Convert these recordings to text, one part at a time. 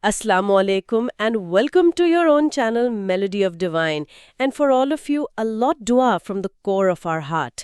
Assalamu alaikum and welcome to your own channel Melody of Divine, and for all of you a lot dua from the core of our heart.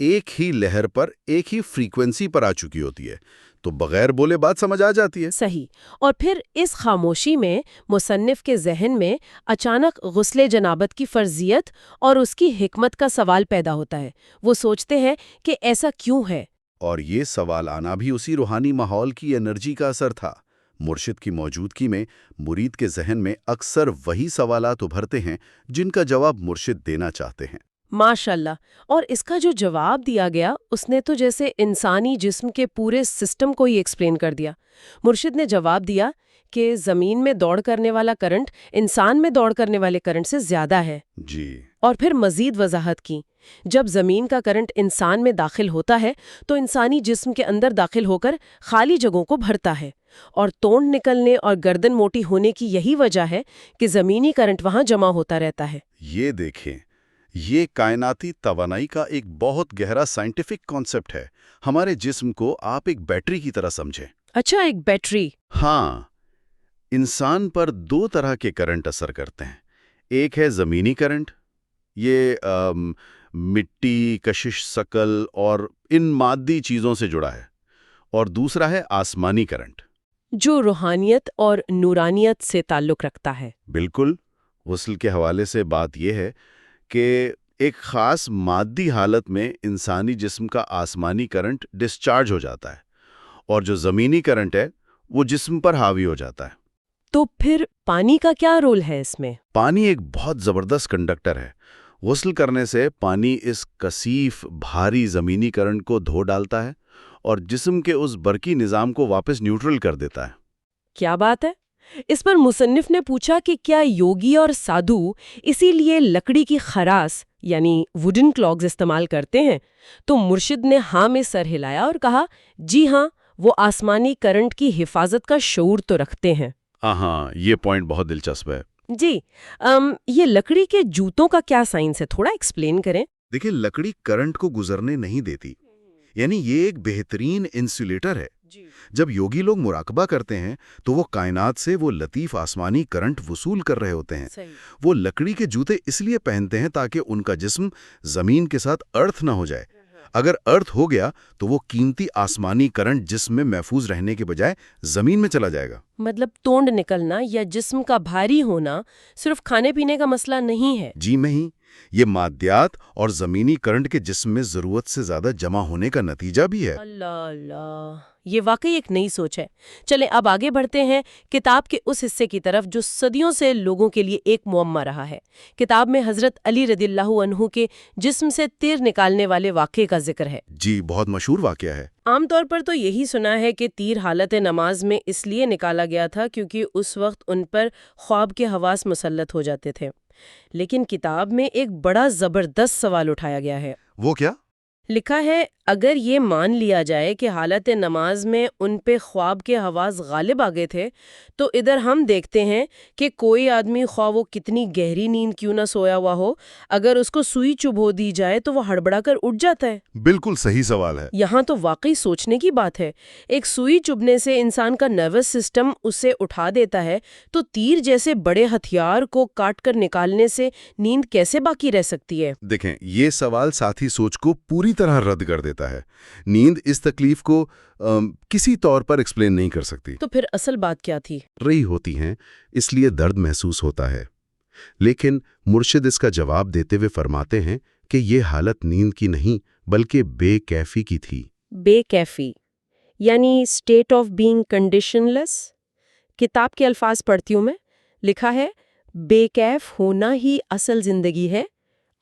ایک ہی لہر پر ایک ہی frequency پر آ چکی ہوتی ہے، تو بغیر بولے بات سمجھ آ جاتی ہے۔ صحیح۔ اور پھر اس خاموشی میں مصنف کے ذہن میں اچانک غسل جنابت کی فرضیت اور اس کی حکمت کا سوال پیدا ہوتا ہے۔ وہ سوچتے ہیں کہ ایسا کیوں ہے؟ اور یہ سوال آنا بھی اسی روحانی ماحول کی انرجی کا اثر تھا۔ مرشد کی موجودگی میں مرید کے ذہن میں اکثر وہی سوالات ابھرتے ہیں جن کا جواب مرشد دینا چاہتے ہیں۔ ماشاءاللہ۔ اور اس کا جو جواب دیا گیا اس نے تو جیسے انسانی جسم کے پورے سسٹم کو ہی ایکسپلین کر دیا۔ مرشد نے جواب دیا کہ زمین میں دوڑ کرنے والا کرنٹ انسان میں دوڑ کرنے والے کرنٹ سے زیادہ ہے۔ جی۔ اور پھر مزید وضاحت کی، جب زمین کا کرنٹ انسان میں داخل ہوتا ہے تو انسانی جسم کے اندر داخل ہو کر خالی جگہوں کو بھرتا ہے، اور تونڈ نکلنے اور گردن موٹی ہونے کی یہی وجہ ہے کہ زمینی کرنٹ وہاں جمع ہوتا رہتا ہے۔ یہ دیکھیں، یہ کائناتی توانائی کا ایک بہت گہرا سائنٹیفک کانسیپٹ ہے۔ ہمارے جسم کو آپ ایک بیٹری کی طرح سمجھیں۔ اچھا، ایک بیٹری۔ ہاں، انسان پر دو طرح کے کرنٹ اثر کرتے ہیں۔ ایک ہے زمینی کرنٹ، یہ مٹی، کشش ثقل اور ان مادی چیزوں سے جڑا ہے، اور دوسرا ہے آسمانی کرنٹ، جو روحانیت اور نورانیت سے تعلق رکھتا ہے۔ بالکل۔ غسل کے حوالے سے بات یہ ہے کہ ایک خاص مادی حالت میں انسانی جسم کا آسمانی کرنٹ ڈسچارج ہو جاتا ہے، اور جو زمینی کرنٹ ہے وہ جسم پر حاوی ہو جاتا ہے۔ تو پھر پانی کا کیا رول ہے اس میں؟ پانی ایک بہت زبردست کنڈکٹر ہے۔ غسل کرنے سے پانی اس کثیف بھاری زمینی کرنٹ کو دھو ڈالتا ہے اور جسم کے اس برقی نظام کو واپس نیوٹرل کر دیتا ہے۔ کیا بات ہے! اس پر مصنف نے پوچھا کہ کیا یوگی اور سادھو اسی لیے لکڑی کی خراس یعنی ووڈن کلاگز استعمال کرتے ہیں؟ تو مرشد نے ہاں میں سر ہلایا اور کہا، جی ہاں، وہ آسمانی کرنٹ کی حفاظت کا شعور تو رکھتے ہیں۔ ہاں، یہ پوائنٹ بہت دلچسپ ہے۔ جی، یہ لکڑی کے جوتوں کا کیا سائنس ہے؟ تھوڑا ایکسپلین کریں۔ دیکھیں، لکڑی کرنٹ کو گزرنے نہیں دیتی، یعنی یہ ایک بہترین انسولیٹر ہے۔ جب یوگی لوگ مراقبہ کرتے ہیں تو وہ کائنات سے وہ لطیف آسمانی کرنٹ وصول کر رہے ہوتے ہیں۔ وہ لکڑی کے جوتے اس لیے پہنتے ہیں تاکہ ان کا جسم زمین کے ساتھ ارتھ نہ ہو جائے۔ اگر ارتھ ہو گیا تو وہ قیمتی آسمانی کرنٹ جسم میں محفوظ رہنے کے بجائے زمین میں چلا جائے گا۔ مطلب تونڈ نکلنا یا جسم کا بھاری ہونا صرف کھانے پینے کا مسئلہ نہیں ہے۔ جی نہیں، یہ مادیات اور زمینی کرنٹ کے جسم میں ضرورت سے زیادہ جمع ہونے کا نتیجہ بھی ہے۔ اللہ اللہ، یہ واقعی ایک نئی سوچ ہے۔ چلیں اب آگے بڑھتے ہیں کتاب کے اس حصے کی طرف جو صدیوں سے لوگوں کے لیے ایک معمہ رہا ہے۔ کتاب میں حضرت علی رضی اللہ عنہ کے جسم سے تیر نکالنے والے واقعے کا ذکر ہے۔ جی، بہت مشہور واقعہ ہے۔ عام طور پر تو یہی سنا ہے کہ تیر حالت نماز میں اس لیے نکالا گیا تھا کیونکہ اس وقت ان پر خواب کے حواس مسلط ہو جاتے تھے، لیکن کتاب میں ایک بڑا زبردست سوال اٹھایا گیا ہے۔ وہ کیا؟ لکھا ہے، اگر یہ مان لیا جائے کہ حالت نماز میں ان پہ خواب کے حواس غالب آ گئے تھے، تو ادھر ہم دیکھتے ہیں کہ کوئی آدمی خواہ وہ کتنی گہری نیند کیوں نہ سویا ہوا ہو، اگر اس کو سوئی چبھو دی جائے تو وہ ہڑبڑا کر اٹھ جاتا ہے۔ بالکل صحیح سوال ہے۔ یہاں تو واقعی سوچنے کی بات ہے۔ ایک سوئی چبھنے سے انسان کا نروس سسٹم اسے اٹھا دیتا ہے، تو تیر جیسے بڑے ہتھیار کو کاٹ کر نکالنے سے نیند کیسے باقی رہ سکتی ہے؟ دیکھیں، یہ سوال ساتھی سوچ کو پوری طرح رد کر دیتا ہے۔ نیند اس تکلیف کو کسی طور پر ایکسپلین نہیں کر سکتی۔ تو پھر اصل بات کیا تھی؟ رہی ہوتی ہیں، اس لیے درد محسوس ہوتا ہے۔ لیکن مرشد اس کا جواب دیتے ہوئے فرماتے ہیں کہ یہ حالت نیند کی نہیں بلکہ بے کیفی کی تھی۔ بے کیفی یعنی اسٹیٹ آف بینگ کنڈیشن لیس۔ کتاب کے الفاظ پڑھتی ہوں میں۔ لکھا ہے، بے کیف ہونا ہی اصل زندگی ہے۔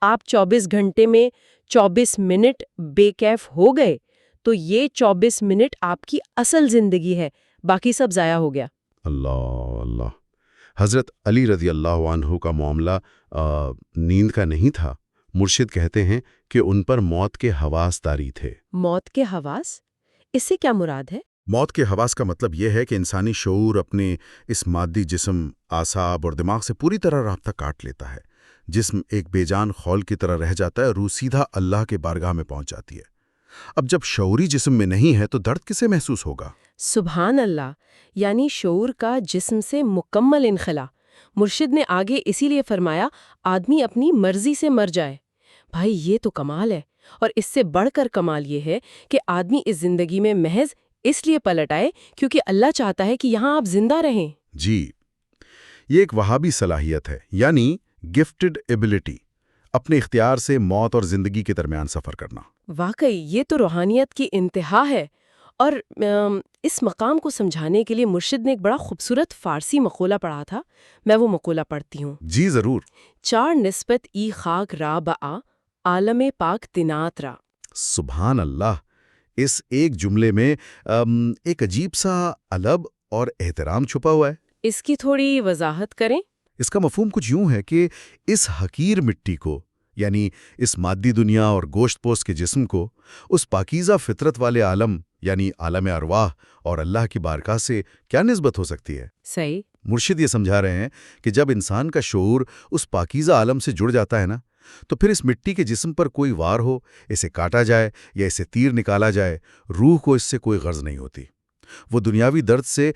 آپ 24 گھنٹے میں 24 منٹ بے کیف ہو گئے تو یہ 24 منٹ آپ کی اصل زندگی ہے، باقی سب ضائع ہو گیا۔ اللہ اللہ۔ حضرت علی رضی اللہ عنہ کا معاملہ نیند کا نہیں تھا۔ مرشد کہتے ہیں کہ ان پر موت کے حواس طاری تھے۔ موت کے حواس؟ اس سے کیا مراد ہے؟ موت کے حواس کا مطلب یہ ہے کہ انسانی شعور اپنے اس مادی جسم، اعصاب اور دماغ سے پوری طرح رابطہ کاٹ لیتا ہے۔ جسم ایک بے جان خول کی طرح رہ جاتا ہے، روح سیدھا اللہ کے بارگاہ میں پہنچ جاتی ہے۔ اب جب شعوری جسم میں نہیں ہے تو درد کسے محسوس ہوگا؟ سبحان اللہ، یعنی شعور کا جسم سے مکمل انخلا۔ مرشد نے آگے اسی لیے فرمایا، آدمی اپنی مرضی سے مر جائے۔ بھائی یہ تو کمال ہے۔ اور اس سے بڑھ کر کمال یہ ہے کہ آدمی اس زندگی میں محض اس لیے پلٹ آئے کیونکہ اللہ چاہتا ہے کہ یہاں آپ زندہ رہیں۔ جی، یہ ایک وہابی صلاحیت ہے، یعنی گفٹڈ ایبلٹی، اپنے اختیار سے موت اور زندگی کے درمیان سفر کرنا۔ واقعی یہ تو روحانیت کی انتہا ہے۔ اور اس مقام کو سمجھانے کے لیے مرشد نے ایک بڑا خوبصورت فارسی مقولہ پڑھا تھا، میں وہ مقولہ پڑھتی ہوں۔ جی ضرور۔ چار نسبت ای خاک را بآ عالم پاک تنات را۔ سبحان اللہ! اس ایک جملے میں ایک عجیب سا ادب اور احترام چھپا ہوا ہے۔ اس کی تھوڑی وضاحت کریں۔ اس کا مفہوم کچھ یوں ہے کہ اس حقیر مٹی کو، یعنی اس مادی دنیا اور گوشت پوست کے جسم کو، اس پاکیزہ فطرت والے عالم یعنی عالم ارواح اور اللہ کی بارگاہ سے کیا نسبت ہو سکتی ہے؟ صحیح۔ مرشد یہ سمجھا رہے ہیں کہ جب انسان کا شعور اس پاکیزہ عالم سے جڑ جاتا ہے نا، تو پھر اس مٹی کے جسم پر کوئی وار ہو، اسے کاٹا جائے یا اسے تیر نکالا جائے، روح کو اس سے کوئی غرض نہیں ہوتی۔ وہ دنیاوی درد سے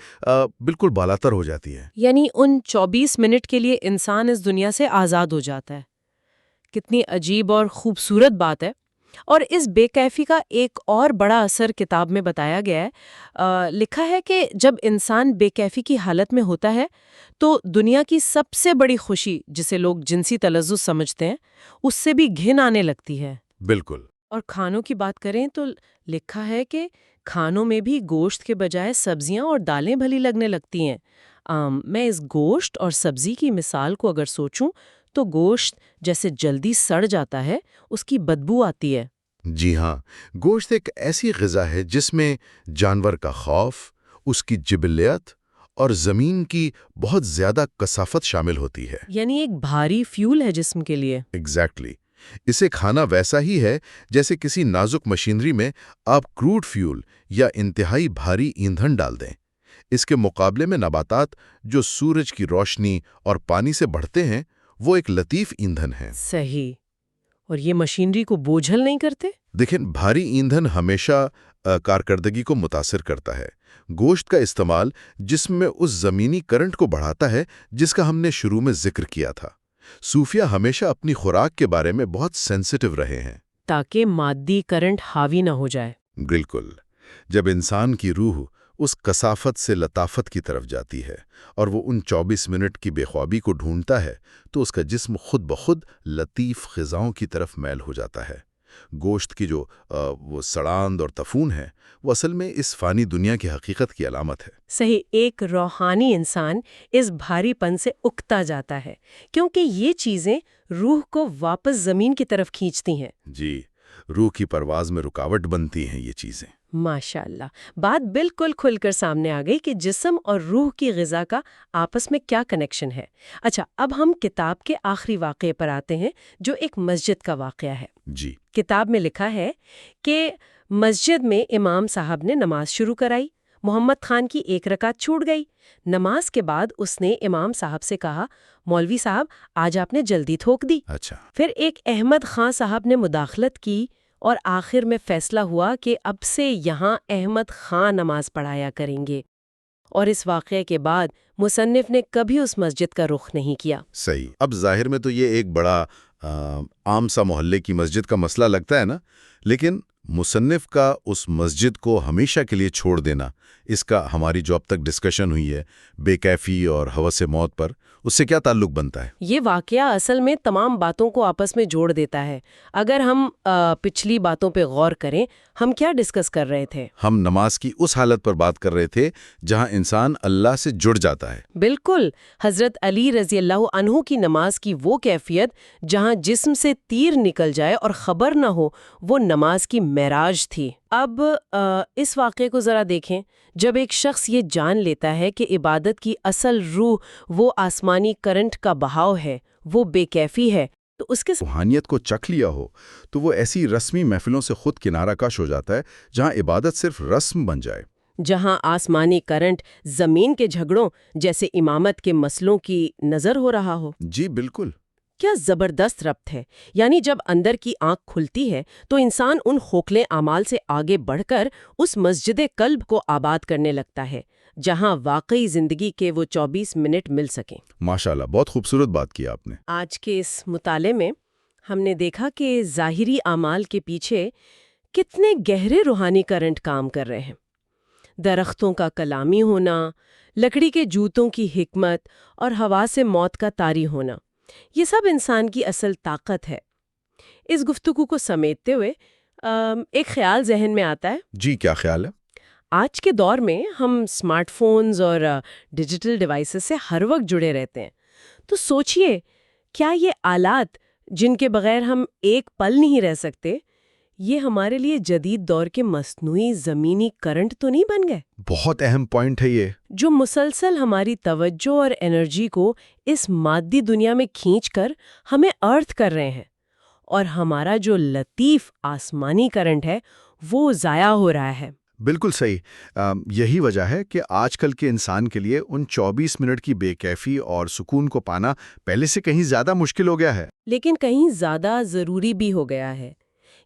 بالکل بالاتر ہو جاتی ہے۔ یعنی ان 24 منٹ کے لیے انسان اس دنیا سے آزاد ہو جاتا ہے۔ کتنی عجیب اور خوبصورت بات ہے۔ اور اس بے کیفی کا ایک اور بڑا اثر کتاب میں بتایا گیا ہے۔ لکھا ہے کہ جب انسان بے کیفی کی حالت میں ہوتا ہے تو دنیا کی سب سے بڑی خوشی، جسے لوگ جنسی تلذذ سمجھتے ہیں، اس سے بھی گھن آنے لگتی ہے۔ بالکل۔ اور کھانوں کی بات کریں تو لکھا ہے کہ کھانوں میں بھی گوشت کے بجائے سبزیاں اور دالیں بھلی لگنے لگتی ہیں۔ میں اس گوشت اور سبزی کی مثال کو اگر سوچوں تو گوشت جیسے جلدی سڑ جاتا ہے، اس کی بدبو آتی ہے۔ جی ہاں، گوشت ایک ایسی غذا ہے جس میں جانور کا خوف، اس کی جبلیت اور زمین کی بہت زیادہ کثافت شامل ہوتی ہے۔ یعنی ایک بھاری فیول ہے جسم کے لیے۔ ایگزیکٹلی۔ اسے کھانا ویسا ہی ہے جیسے کسی نازک مشینری میں آپ کروڈ فیول یا انتہائی بھاری ایندھن ڈال دیں۔ اس کے مقابلے میں نباتات جو سورج کی روشنی اور پانی سے بڑھتے ہیں، وہ ایک لطیف ایندھن ہیں۔ صحیح۔ اور یہ مشینری کو بوجھل نہیں کرتے؟ دیکھیں، بھاری ایندھن ہمیشہ کارکردگی کو متاثر کرتا ہے۔ گوشت کا استعمال جسم میں اس زمینی کرنٹ کو بڑھاتا ہے جس کا ہم نے شروع میں ذکر کیا تھا۔ صوفیہ ہمیشہ اپنی خوراک کے بارے میں بہت سینسٹیو رہے ہیں، تاکہ مادی کرنٹ حاوی نہ ہو جائے۔ بالکل۔ جب انسان کی روح اس کثافت سے لطافت کی طرف جاتی ہے اور وہ ان 24 منٹ کی بے خوابی کو ڈھونڈتا ہے تو اس کا جسم خود بخود لطیف غذاؤں کی طرف میل ہو جاتا ہے۔ گوشت کی جو وہ سڑاند اور تفون ہے، وہ اصل میں اس فانی دنیا کی حقیقت کی علامت ہے۔ صحیح، ایک روحانی انسان اس بھاری پن سے اکتا جاتا ہے کیونکہ یہ چیزیں روح کو واپس زمین کی طرف کھینچتی ہیں۔ جی، روح کی پرواز میں رکاوٹ بنتی ہیں یہ چیزیں۔ ماشاء اللہ، بات بالکل کھل کر سامنے آ گئی کہ جسم اور روح کی غذا کا آپس میں کیا کنیکشن ہے۔ اچھا، اب ہم کتاب کے آخری واقعے پر آتے ہیں جو ایک مسجد کا واقعہ ہے۔ جی۔ کتاب میں لکھا ہے کہ مسجد میں امام صاحب نے نماز شروع کرائی۔ محمد خان کی ایک رکعت چھوٹ گئی۔ نماز کے بعد اس نے امام صاحب سے کہا، مولوی صاحب آج آپ نے جلدی تھوک دی۔ اچھا۔ پھر ایک احمد خان صاحب نے مداخلت کی اور آخر میں فیصلہ ہوا کہ اب سے یہاں احمد خان نماز پڑھایا کریں گے۔ اور اس واقعے کے بعد مصنف نے کبھی اس مسجد کا رخ نہیں کیا۔ صحیح۔ اب ظاہر میں تو یہ ایک بڑا عام سا محلے کی مسجد کا مسئلہ لگتا ہے نا، لیکن مصنف کا اس مسجد کو ہمیشہ کے لیے چھوڑ دینا، اس کا ہماری جو اب تک ڈسکشن ہوئی ہے بے کیفی اور ہوس موت پر، اس سے کیا تعلق بنتا ہے؟ یہ واقعہ اصل میں تمام باتوں کو آپس میں جوڑ دیتا ہے۔ اگر ہم پچھلی باتوں پہ غور کریں، ہم کیا ڈسکس کر رہے تھے؟ ہم نماز کی اس حالت پر بات کر رہے تھے جہاں انسان اللہ سے جڑ جاتا ہے۔ بالکل، حضرت علی رضی اللہ عنہ کی نماز کی وہ کیفیت جہاں جسم سے تیر نکل جائے اور خبر نہ ہو، وہ نماز کی معراج تھی۔ اب اس واقعے کو ذرا دیکھیں۔ جب ایک شخص یہ جان لیتا ہے کہ عبادت کی اصل روح وہ آسمانی کرنٹ کا بہاؤ ہے، وہ بے کیفی ہے، تو اس کے روحانیت کو چکھ لیا ہو تو وہ ایسی رسمی محفلوں سے خود کنارہ کش ہو جاتا ہے جہاں عبادت صرف رسم بن جائے، جہاں آسمانی کرنٹ زمین کے جھگڑوں جیسے امامت کے مسئلوں کی نظر ہو رہا ہو۔ جی بالکل۔ کیا زبردست ربط ہے! یعنی جب اندر کی آنکھ کھلتی ہے تو انسان ان خوکھلے اعمال سے آگے بڑھ کر اس مسجد قلب کو آباد کرنے لگتا ہے جہاں واقعی زندگی کے وہ 24 منٹ مل سکیں۔ ماشاءاللہ، بہت خوبصورت بات کی آپ نے۔ آج کے اس مطالعے میں ہم نے دیکھا کہ ظاہری اعمال کے پیچھے کتنے گہرے روحانی کرنٹ کام کر رہے ہیں۔ درختوں کا کلامی ہونا، لکڑی کے جوتوں کی حکمت اور ہوا سے موت کا طاری ہونا، یہ سب انسان کی اصل طاقت ہے۔ اس گفتگو کو سمیٹتے ہوئے ایک خیال ذہن میں آتا ہے۔ جی، کیا خیال ہے؟ آج کے دور میں ہم اسمارٹ فونز اور ڈیجیٹل ڈیوائسز سے ہر وقت جڑے رہتے ہیں، تو سوچئے کیا یہ آلات جن کے بغیر ہم ایک پل نہیں رہ سکتے، یہ ہمارے لیے جدید دور کے مصنوعی زمینی کرنٹ تو نہیں بن گئے؟ بہت اہم پوائنٹ ہے یہ۔ جو مسلسل ہماری توجہ اور انرجی کو اس مادی دنیا میں کھینچ کر ہمیں ارتھ کر رہے ہیں، اور ہمارا جو لطیف آسمانی کرنٹ ہے وہ ضائع ہو رہا ہے۔ بالکل صحیح۔ یہی وجہ ہے کہ آج کل کے انسان کے لیے ان 24 منٹ کی بے کیفی اور سکون کو پانا پہلے سے کہیں زیادہ مشکل ہو گیا ہے۔ لیکن کہیں زیادہ ضروری بھی ہو گیا ہے۔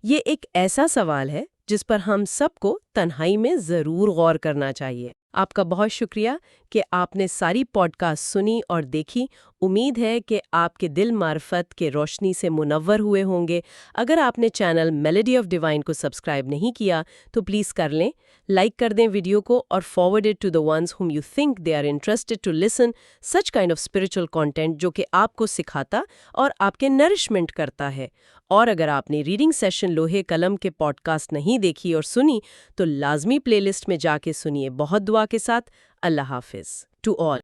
یہ ایک ایسا سوال ہے جس پر ہم سب کو تنہائی میں ضرور غور کرنا چاہیے۔ آپ کا بہت شکریہ کہ آپ نے ساری پوڈ کاسٹ سنی اور دیکھی۔ امید ہے کہ آپ کے دل معرفت کے روشنی سے منور ہوئے ہوں گے۔ اگر آپ نے چینل میلوڈی آف ڈیوائن کو سبسکرائب نہیں کیا تو پلیز کر لیں، لائک کر دیں ویڈیو کو اور forward it to the ones whom you think they are interested to listen such kind of spiritual content جو کہ آپ کو سکھاتا اور آپ کے نرشمنٹ کرتا ہے۔ اور اگر آپ نے ریڈنگ سیشن لوہے قلم کے پوڈ کاسٹ نہیں دیکھی اور سنی تو لازمی پلے لسٹ میں جا کے سنیے۔ بہت دعا کے ساتھ، اللہ حافظ ٹو آل۔